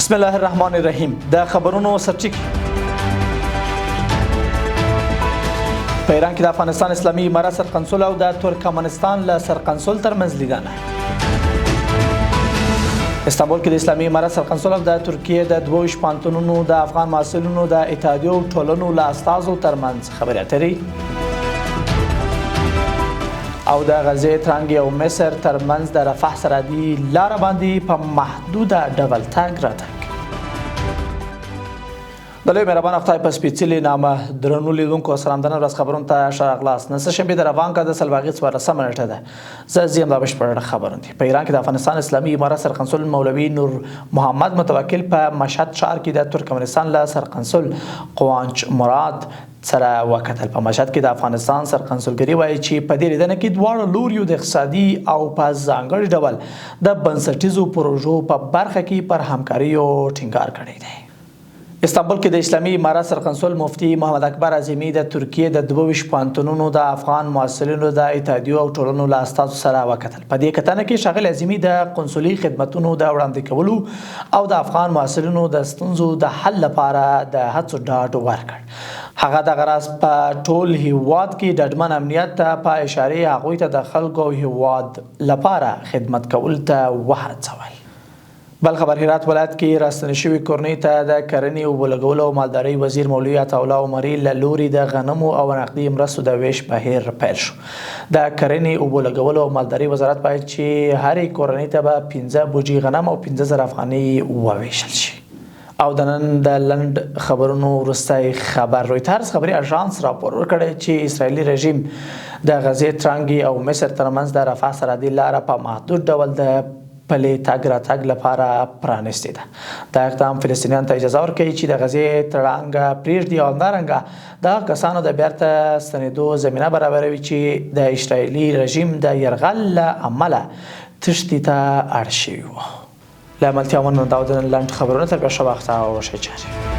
بسم الله الرحمن الرحیم د خبرونو سرچیک په ایران کې د افغانستان اسلامي امارت سرقنصل او د ترکمنستان له سرقنصل ترمنځ لیدنه استانبول کې د اسلامي امارت سرقنصل او د ترکیه د دوه شپانتونونو د افغان محصلینو د اتحادیو ټولنو له استازو ترمنځ خبرې اترې او د غزې ترانګي او مصر ترمنځ د رفح سرحدي لاره باندې په محدوده ډول تګ راتګ د لوی مهربان خدای په سپېڅلي نامه درنو لیدونکو سلام د نن ورځ خبرونو ته ښه راغلاست. نن سهشنبې د روان کا د سلواغې 14 نیټه ده. زه زیم دا بشپړ خبرونه دي. په ایران کې د افغانستان اسلامي امارت سرقنصل مولوي نور محمد متوکل په مشهد ښار کې د ترکمنستان له سرقنصل قوانچ مراد سره وکتل. په مشهد کې د افغانستان سرقنصلګري وایي چې په دې لیدنه کې دواړو لوریو د اقتصادي او په ځانګړي ډول د بنسټیزو پروژو په برخه کې پر همکاریو ټینګار کړی دی. استانبول کې د اسلامي امارت سرقنصل مفتي محمد اکبر اعظمي د ترکیه د 22 پوهنتونونو د افغان محصلینو د اتحادیو او ټولنو له استازو سره وکتل. په دې کتنه کې ښاغلي اعظمي د قنصلي خدمتونو د وړاندې کولو او د افغان محصلینو د ستونزو د حل لپاره د هڅو ډاډ ورکړ. هغه د غرض په ټول هیواد کې ډاډمن امنیت ته په اشاره هغوی ته د خلکو او هیواد لپاره خدمت کول ته وهڅول. بل خبر هرات ولایت کې راستنې شوې کورنۍ ته د کرنې او بلګولو او مالدارۍ وزیر مولوي عطاالله عمري له لوري د غنمو او نقدي مرستو د ویش بهیر پیل شو. د کرنې او بلګولو او مالدارۍ وزارت باید چې هرې کورنۍ ته به 15 بوجي غنم او 15000 افغانۍ وویشل شي. او د نن د لند خبرونو وروستی خبر رویترز خبري اژانس راپور ورکړی چې اسرائیلي رژیم د غزې ترانګي او مصر ترمنځ د رفح سرحدي لاره په محدود ډول د پلي تګ راتګ لپاره پرانستې ده. دا اقدام فلسطینیانو ته اجازه ورکوي چې د غزې تړانګه پرېږدي او همدارنګه د کسانو د بیرته ستنېدو زمینه برابروي چې د اسرائیلي رژیم د یرغل له امله تښتې ته اړ شوي وو. له عملتیا ونه دا د نن لنډ خبرونه تر بیا ښه وخت او ښه چارې